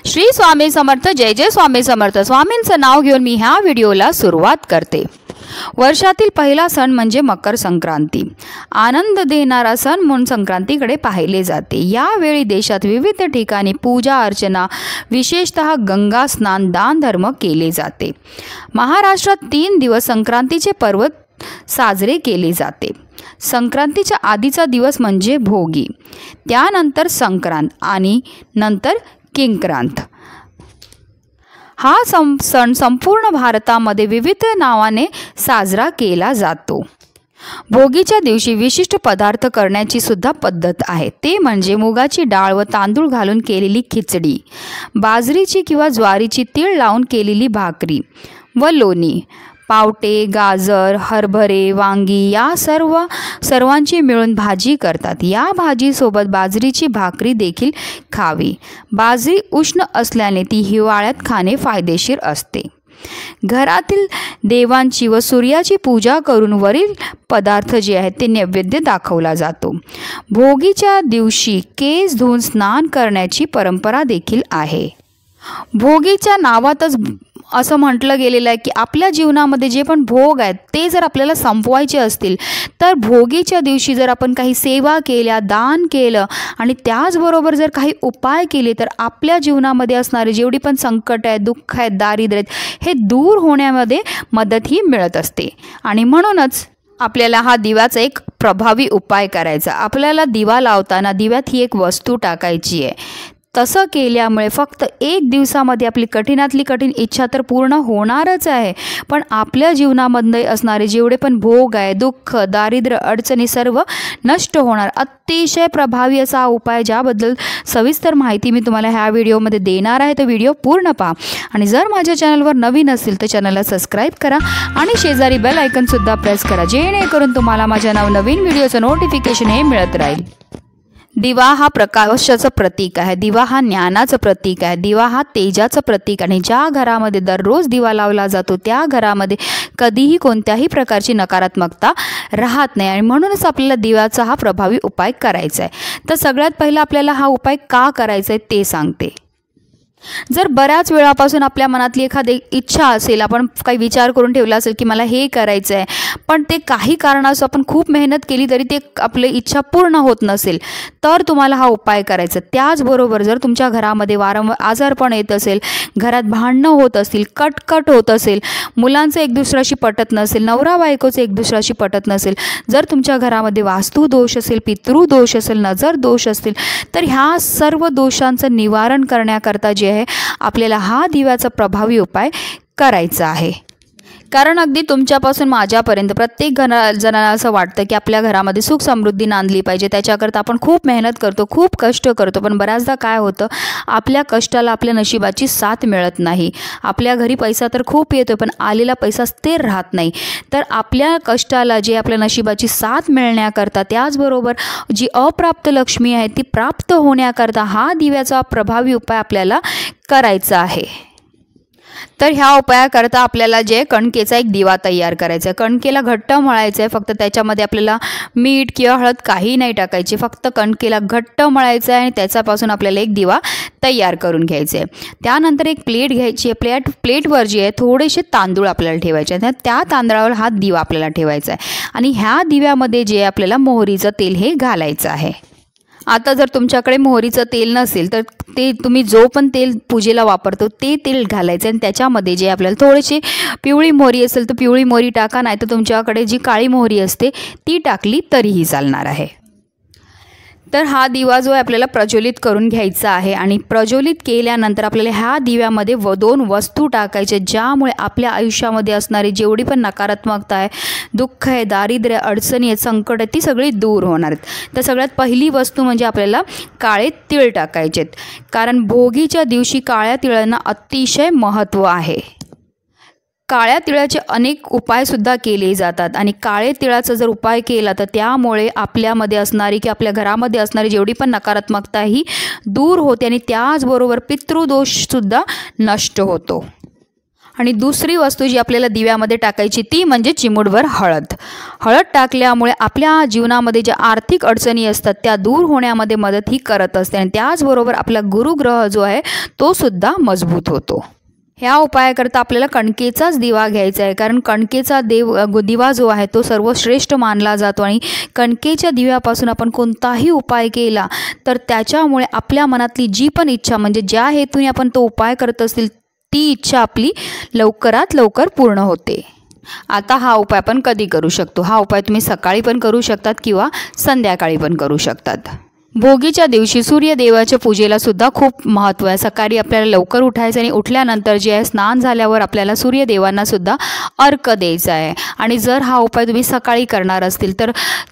श्री स्वामी समर्थ. जय जय स्वामी समर्थ. स्वामींचं नाव घेऊन मी ह्या व्हिडिओला सुरुवात करते. वर्षातील पहिला सण म्हणजे मकर संक्रांती. आनंद देणारा सण म्हणून संक्रांतीकडे पाहिले जाते. यावेळी देशात विविध ठिकाणी पूजा अर्चना, विशेषतः गंगा स्नान, दान धर्म केले जाते. महाराष्ट्रात 3 दिवस संक्रांतीचे पर्व साजरे केले जाते. संक्रांतीच्या आधीचा दिवस म्हणजे भोगी, त्यानंतर संक्रांत आणि नंतर किंक्रांत. हा सण संपूर्ण भारतामध्ये विविध नावाने साजरा केला जातो. भोगीच्या दिवशी विशिष्ट पदार्थ करण्याची सुद्धा पद्धत आहे. ते म्हणजे मुगाची डाळ व तांदूळ घालून केलेली खिचडी, बाजरीची किंवा ज्वारीची तीळ लावून केलेली भाकरी व लोणी, पावटे, गाजर, हरभरे, वांगी या सर्वांची मिळून भाजी करतात. या भाजीसोबत बाजरीची भाकरी देखील खावी. बाजरी उष्ण असल्याने ती हिवाळ्यात खाणे फायदेशीर असते. घरातील देवांची व सूर्याची पूजा करून वरील पदार्थ जे आहेत ते नैवेद्य दाखवला जातो. भोगीच्या दिवशी केस धुवून स्नान करण्याची परंपरा देखील आहे. भोगीच्या नावातच असं म्हटलं गेलेलं आहे की आपल्या जीवनामध्ये जे पण भोग आहेत ते जर आपल्याला संपवायचे असतील तर भोगीच्या दिवशी जर आपण काही सेवा केल्या, दान केलं आणि त्याचबरोबर जर काही उपाय केले तर आपल्या जीवनामध्ये असणारे जेवढी पण संकट आहेत, दुःख आहेत, दारिद्र्य आहेत हे दूर होण्यामध्ये मदतही मिळत असते. आणि म्हणूनच आपल्याला हा दिव्याचा एक प्रभावी उपाय करायचा. आपल्याला दिवा लावताना दिव्यात ही एक वस्तू टाकायची आहे. तसं केल्यामुळे फक्त 1 दिवसामध्ये आपली कठीणातली कठीण इच्छा तर पूर्ण होणारच आहे, पण आपल्या जीवनामध्ये असणारे जेवढे पण भोग आहे, दुःख, दारिद्र्य, अडचणी सर्व नष्ट होणार. अतिशय प्रभावी असा उपाय ज्याबद्दल सविस्तर माहिती मी तुम्हाला ह्या व्हिडिओमध्ये देणार आहे. तो व्हिडिओ पूर्ण पहा आणि जर माझ्या चॅनलवर नवीन असेल तर चॅनलला सबस्क्राईब करा आणि शेजारी बेल आयकॉनसुद्धा प्रेस करा, जेणेकरून तुम्हाला माझ्या नवनवीन व्हिडिओचं नोटिफिकेशन हे मिळत राहील. दिवा हा प्रकाशाचं प्रतीक आहे. दिवा हा ज्ञानाचं प्रतीक आहे. दिवा हा तेजाचं प्रतीक. आणि ज्या घरामध्ये दररोज दिवा लावला जातो त्या घरामध्ये कधीही कोणत्याही प्रकारची नकारात्मकता राहत नाही. आणि म्हणूनच आपल्याला दिव्याचा हा प्रभावी उपाय करायचा आहे. तर सगळ्यात पहिला आपल्याला हा उपाय का करायचा आहे ते सांगते. जर बऱ्याच वेळापासून आपल्या मनातली एखादी इच्छा असेल, आपण काही विचार करून ठेवला असेल की मला हे करायचं आहे, पण ते काही कारणास्तव आपण खूप मेहनत केली तरी ते आपली इच्छा पूर्ण होत नसेल, तर तुम्हाला हा उपाय करायचा. त्याचबरोबर जर तुमच्या घरामध्ये वारंवार आजारपण येत असेल, घरात भांडणं होत असतील, कटकट होत असेल, मुलांचं एक दुसऱ्याशी पटत नसेल, नवरा बायकोचं एक दुसऱ्याशी पटत नसेल, जर तुमच्या घरामध्ये वास्तुदोष असेल, पितृदोष असेल, नजर दोष असतील, तर ह्या सर्व दोषांचं निवारण करण्याकरता जे आहे आपल्याला हा दिव्याचा प्रभावी उपाय करायचा आहे. कारण अगदी तुमच्यापासून माझ्यापर्यंत प्रत्येक जणांना असं वाटतं की आपल्या घरामध्ये सुख समृद्धी नांदली पाहिजे. त्याच्याकरता आपण खूप मेहनत करतो, खूप कष्ट करतो, पण बऱ्याचदा काय होतं आपल्या कष्टाला आपल्या नशिबाची साथ मिळत नाही. आपल्या घरी पैसा तर खूप येतो पण आलेला पैसा स्थिर राहत नाही. तर आपल्या कष्टाला जे आपल्या नशिबाची साथ मिळण्याकरता, त्याचबरोबर जी अप्राप्त लक्ष्मी आहे ती प्राप्त होण्याकरता हा दिव्याचा प्रभावी उपाय आपल्याला करायचा आहे. तर ह्या उपायाकरता आपल्याला जे कणकेचा एक दिवा तयार करायचा आहे. कणकेला घट्ट मळायचं आहे. फक्त त्याच्यामध्ये आपल्याला मीठ किंवा हळद काही नाही टाकायची. फक्त कणकेला घट्ट मळायचं आहे आणि त्याच्यापासून आपल्याला एक दिवा तयार करून घ्यायचा आहे. त्यानंतर एक प्लेट घ्यायची आहे. प्लेटवर जी आहे थोडेसे तांदूळ आपल्याला ठेवायचे आहेत. त्या तांदळावर हा दिवा आपल्याला ठेवायचा आहे आणि ह्या दिव्यामध्ये जे आपल्याला मोहरीचं तेल हे घालायचं आहे. आता जर तुमच्याकडे मोहरीचं तेल नसेल तर ते तुम्ही जो पण तेल पूजेला वापरतो ते तेल घालायचं आणि त्याच्यामध्ये जे आपल्याला थोडीशी पिवळी मोहरी असेल तर पिवळी मोहरी टाका, नाही तर तुमच्याकडे जी काळी मोहरी असते ती टाकली तरीही चालणार आहे. तर हा दिवा जो आहे आपल्याला प्रज्वलित करून घ्यायचा आहे आणि प्रज्वलित केल्यानंतर आपल्याला ह्या दिव्यामध्ये 2 वस्तू टाकायच्या ज्यामुळे आपल्या आयुष्यामध्ये असणारी जेवढी पण नकारात्मकता आहे, दुःख आहे, दारिद्र्य, अडचणी आहेत, संकट आहे ती सगळी दूर होणार आहेत. तर सगळ्यात पहिली वस्तू म्हणजे आपल्याला काळे तीळ टाकायचे आहेत. कारण भोगीच्या दिवशी काळ्या तिळांना अतिशय महत्त्व आहे. काळ्या तिळाचे अनेक उपायसुद्धा केले जातात आणि काळे तिळाचा जर उपाय केला तर त्यामुळे आपल्यामध्ये असणारी की आपल्या घरामध्ये असणारी जेवढी पण नकारात्मकता ही दूर होते आणि त्याचबरोबर पितृदोषसुद्धा नष्ट होतो. आणि दुसरी वस्तू जी आपल्याला दिव्यामध्ये टाकायची ती म्हणजे चिमूटभर हळद. हळद टाकल्यामुळे आपल्या जीवनामध्ये ज्या आर्थिक अडचणी असतात त्या दूर होण्यामध्ये मदत ही करत असते आणि त्याचबरोबर आपला गुरुग्रह जो आहे तो सुद्धा मजबूत होतो. ह्या उपायाकरता आपल्याला कणकेचाच दिवा घ्यायचा आहे, कारण कणकेचा दिवा जो आहे तो सर्वश्रेष्ठ मानला जातो आणि कणकेच्या दिव्यापासून आपण कोणताही उपाय केला तर त्याच्यामुळे आपल्या मनातली जी पण इच्छा म्हणजे ज्या हेतूने आपण तो उपाय करत असतील ती इच्छा आपली लवकरात लवकर पूर्ण होते. आता हा उपाय आपण कधी करू शकतो? हा उपाय तुम्ही सकाळी पण करू शकतात किंवा संध्याकाळी पण करू शकतात. भोगीच्या दिवशी सूर्यदेवाच्या पूजेला सुद्धा खूप महत्त्व आहे. सकाळी आपल्याला लवकर उठायचं आणि उठल्यानंतर जे आहे स्नान झाल्यावर आपल्याला सूर्यदेवांना सुद्धा अर्घ द्यायचा आहे. आणि जर हा उपाय तुम्ही सकाळी करणार असतील तर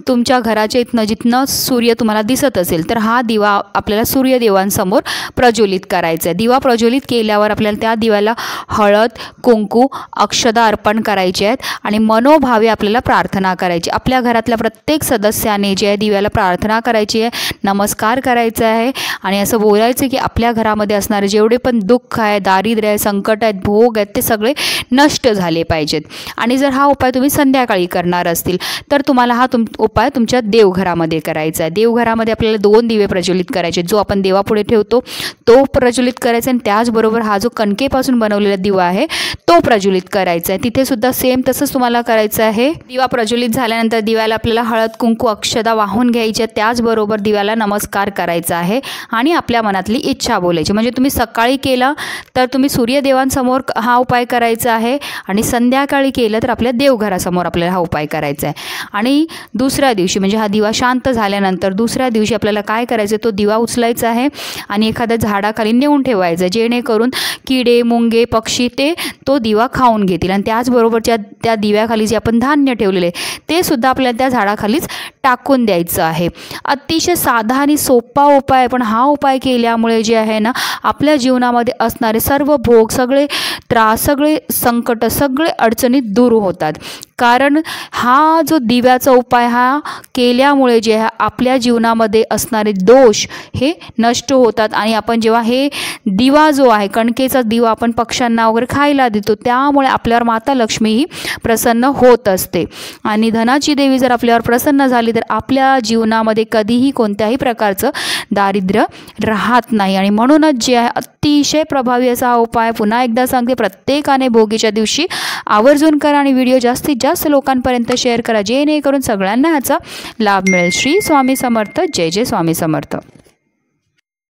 तुमच्या घराच्या इथनं जिथनं सूर्य तुम्हाला दिसत असेल तर हा दिवा आपल्याला सूर्यदेवांसमोर प्रज्वलित करायचा आहे. दिवा प्रज्वलित केल्यावर आपल्याला त्या दिव्याला हळद, कुंकू, अक्षदा अर्पण करायचे आहेत आणि मनोभावे आपल्याला प्रार्थना करायची. आपल्या घरातल्या प्रत्येक सदस्याने जे आहे दिव्याला प्रार्थना करायची आहे, नमस्कार करायचा आहे आणि असं बोलायचं की आपल्या घरामध्ये असणारे जेवढे पण दुःख आहे, दारिद्र्य आहे, संकट आहेत, भोग आहेत ते सगळे नष्ट झाले पाहिजेत. आणि जर हा उपाय तुम्ही संध्याकाळी करणार असतील तर तुम्हाला हा उपाय तुमच्या देवघरामध्ये करायचा आहे. देवघरामध्ये आपल्याला 2 दिवे प्रज्वलित करायचे. जो आपण देवापुढे ठेवतो तो प्रज्वलित करायचा आणि त्याचबरोबर हा जो कणकेपासून बनवलेला दिवा आहे तो प्रज्वलित करायचा आहे. तिथे सुद्धा सेम तसंच तुम्हाला करायचं आहे. दिवा प्रज्वलित झाल्यानंतर दिव्याला आपल्याला हळद, कुंकू, अक्षदा वाहून घ्यायच्या. त्याचबरोबर दिव्याला नमस्कार करायचा आहे आणि आपल्या मनातली इच्छा बोलायची. म्हणजे तुम्ही सकाळी केलं तर तुम्ही सूर्यदेवांसमोर हा उपाय करायचा आहे आणि संध्याकाळी केलं तर आपल्या देवघरासमोर आपल्याला हा उपाय करायचा आहे. आणि दुसऱ्या दिवशी म्हणजे हा दिवा शांत झाल्यानंतर दुसऱ्या दिवशी आपल्याला काय करायचं, तो दिवा उचलायचा आहे आणि एखाद्या झाडाखाली नेऊन ठेवायचं जेणेकरून किडे, मुंगे, पक्षी ते तो दिवा खाऊन घेतील. आणि त्याचबरोबर त्या दिव्याखाली जे आपण धान्य ठेवलेले ते सुद्धा आपल्याला त्या झाडाखालीच टाकून द्यायचं आहे. अतिशय साधा आणि सोपा उपाय आहे, पण हा उपाय केल्यामुळे जे आहे ना आपल्या जीवनामध्ये असणारे सर्व भोग, सगळे त्रास, सगळे संकट, सगळे अडचणी दूर होतात. कारण हा जो दिव्याचा उपाय हा केल्यामुळे जे आहे आपल्या जीवनामध्ये असणारे दोष हे नष्ट होतात. आणि आपण जेव्हा हे दिवा जो आहे कणकेचा दिवा आपण पक्ष्यांना वगैरे खायला देतो त्यामुळे आपल्यावर माता लक्ष्मी ही प्रसन्न होत असते. आणि धनाची देवी जर आपल्यावर प्रसन्न झाली तर आपल्या जीवनामध्ये कधीही कोणत्याही प्रकारचं दारिद्र्य राहत नाही. आणि म्हणूनच जे आहे अतिशय प्रभावी असा हा उपाय पुन्हा एकदा सांगते, प्रत्येकाने भोगीच्या दिवशी आवर्जून करा आणि व्हिडिओ जास्तीत जास्त लोकांपर्यंत शेअर करा जेणेकरून सगळ्यांना ह्याचा लाभ मिळेल. श्री स्वामी समर्थ. जय जय स्वामी समर्थ.